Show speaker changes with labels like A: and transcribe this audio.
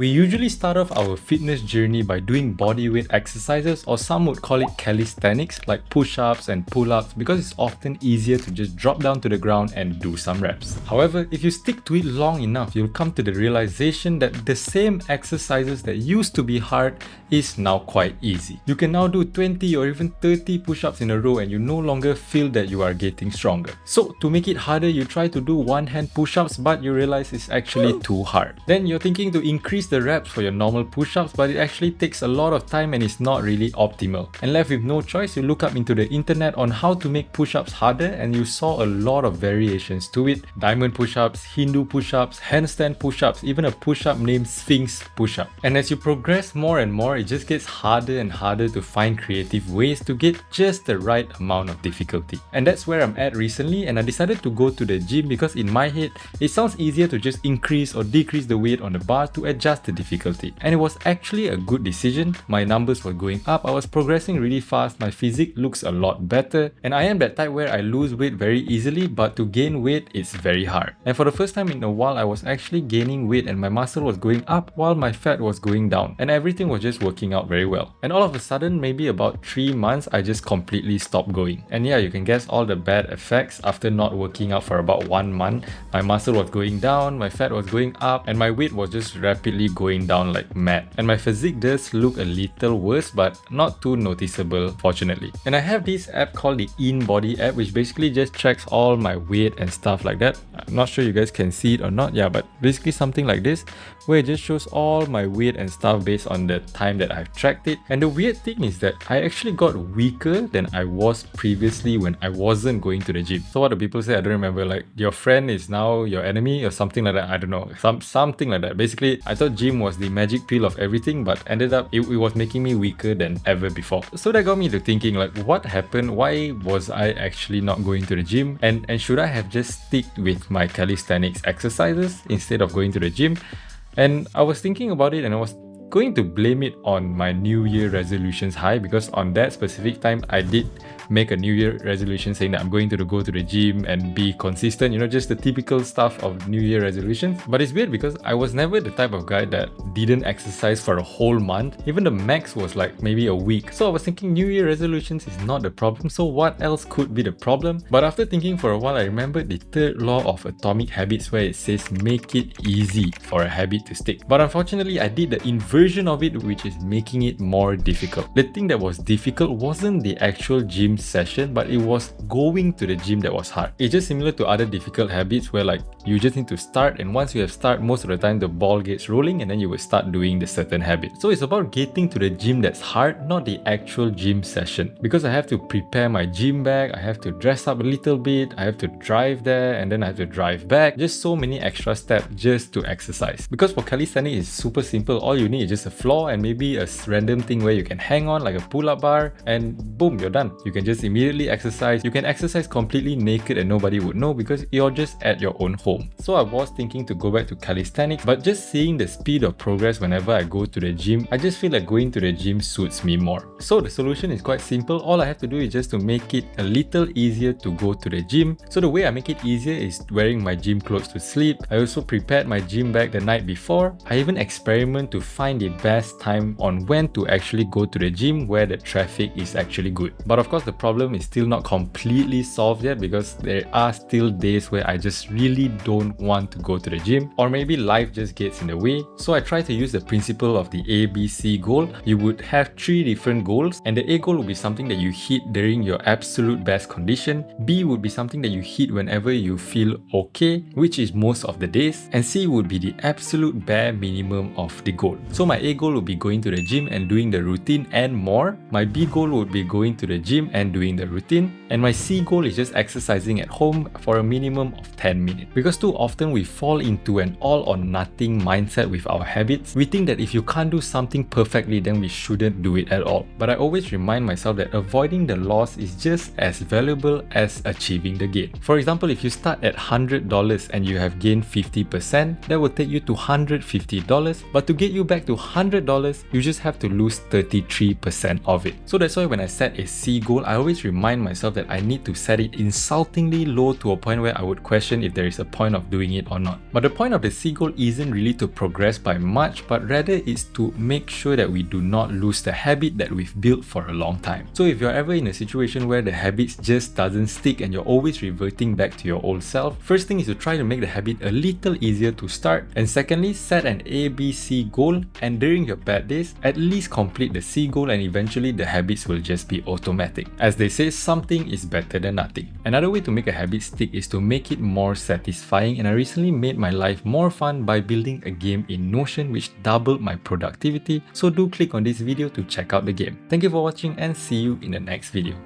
A: We usually start off our fitness journey by doing bodyweight exercises, or some would call it calisthenics, like push-ups and pull-ups, because it's often easier to just drop down to the ground and do some reps. However, if you stick to it long enough, you'll come to the realization that the same exercises that used to be hard is now quite easy. You can now do 20 or even 30 push-ups in a row and you no longer feel that you are getting stronger. So to make it harder, you try to do one-hand push-ups, but you realize it's actually too hard. Then you're thinking to increase the reps for your normal push-ups, but it actually takes a lot of time and is not really optimal. And left with no choice, you look up into the internet on how to make push-ups harder, and you saw a lot of variations to it. Diamond push-ups, Hindu push-ups, handstand push-ups, even a push-up named Sphinx push-up. And as you progress more and more, it just gets harder and harder to find creative ways to get just the right amount of difficulty. And that's where I'm at recently, and I decided to go to the gym because in my head, it sounds easier to just increase or decrease the weight on the bar to adjust the difficulty. And it was actually a good decision. My numbers were going up, I was progressing really fast, my physique looks a lot better, and I am that type where I lose weight very easily, but to gain weight it's very hard. And for the first time in a while, I was actually gaining weight and my muscle was going up while my fat was going down, and everything was just working out very well. And all of a sudden, maybe about 3 months, I just completely stopped going. And yeah, you can guess all the bad effects. After not working out for about 1 month, my muscle was going down, my fat was going up, and my weight was just rapidly going down like mad. And my physique does look a little worse, but not too noticeable, fortunately. And I have this app called the InBody app, which basically just tracks all my weight and stuff like that. I'm not sure you guys can see it or not, yeah, but basically something like this, where it just shows all my weight and stuff based on the time that I've tracked it. And the weird thing is that I actually got weaker than I was previously when I wasn't going to the gym. So what do people say? I don't remember, like your friend is now your enemy or something like that. I don't know, something like that. Basically, I thought gym was the magic pill of everything, but ended up it was making me weaker than ever before. So that got me to thinking, like, what happened? Why was I actually not going to the gym? And should I have just stick with my calisthenics exercises instead of going to the gym? And I was thinking about it, and I was going to blame it on my New Year resolutions high, because on that specific time I did make a New Year resolution saying that I'm going to go to the gym and be consistent, you know, just the typical stuff of New Year resolutions. But it's weird because I was never the type of guy that didn't exercise for a whole month. Even the max was like maybe a week. So I was thinking New Year resolutions is not the problem, so what else could be the problem? But after thinking for a while, I remembered the third law of atomic habits, where it says make it easy for a habit to stick. But unfortunately, I did the inversion of it, which is making it more difficult. The thing that was difficult wasn't the actual gym session, but it was going to the gym that was hard. It's just similar to other difficult habits where like you just need to start, and once you have started, most of the time the ball gets rolling and then you will start doing the certain habit. So it's about getting to the gym that's hard, not the actual gym session. Because I have to prepare my gym bag, I have to dress up a little bit, I have to drive there, and then I have to drive back. Just so many extra steps just to exercise. Because for calisthenics, it's super simple. All you need is just a floor and maybe a random thing where you can hang on, like a pull-up bar, and boom, you're done. You can just immediately exercise. You can exercise completely naked and nobody would know because you're just at your own home. So I was thinking to go back to calisthenics, but just seeing the speed of progress whenever I go to the gym, I just feel like going to the gym suits me more. So the solution is quite simple. All I have to do is just to make it a little easier to go to the gym. So the way I make it easier is wearing my gym clothes to sleep. I also prepared my gym bag the night before. I even experiment to find the best time on when to actually go to the gym where the traffic is actually good. But of course, the problem is still not completely solved yet, because there are still days where I just really don't want to go to the gym, or maybe life just gets in the way. So I try to use the principle of the ABC goal. You would have 3 different goals, and the A goal would be something that you hit during your absolute best condition. B would be something that you hit whenever you feel okay, which is most of the days, and C would be the absolute bare minimum of the goal. So my A goal would be going to the gym and doing the routine and more. My B goal would be going to the gym and doing the routine, and my C goal is just exercising at home for a minimum of 10 minutes. Because too often we fall into an all or nothing mindset with our habits. We think that if you can't do something perfectly, then we shouldn't do it at all. But I always remind myself that avoiding the loss is just as valuable as achieving the gain. For example, if you start at $100 and you have gained 50%, that will take you to $150. But to get you back to $100, you just have to lose 33% of it. So that's why when I set a C goal, I always remind myself that I need to set it insultingly low to a point where I would question if there is a point of doing it or not. But the point of the C goal isn't really to progress by much, but rather it's to make sure that we do not lose the habit that we've built for a long time. So if you're ever in a situation where the habits just doesn't stick and you're always reverting back to your old self, first thing is to try to make the habit a little easier to start, and secondly, set an ABC goal, and during your bad days, at least complete the C goal, and eventually the habits will just be automatic. As they say, something is better than nothing. Another way to make a habit stick is to make it more satisfying, and I recently made my life more fun by building a game in Notion which doubled my productivity, so do click on this video to check out the game. Thank you for watching and see you in the next video.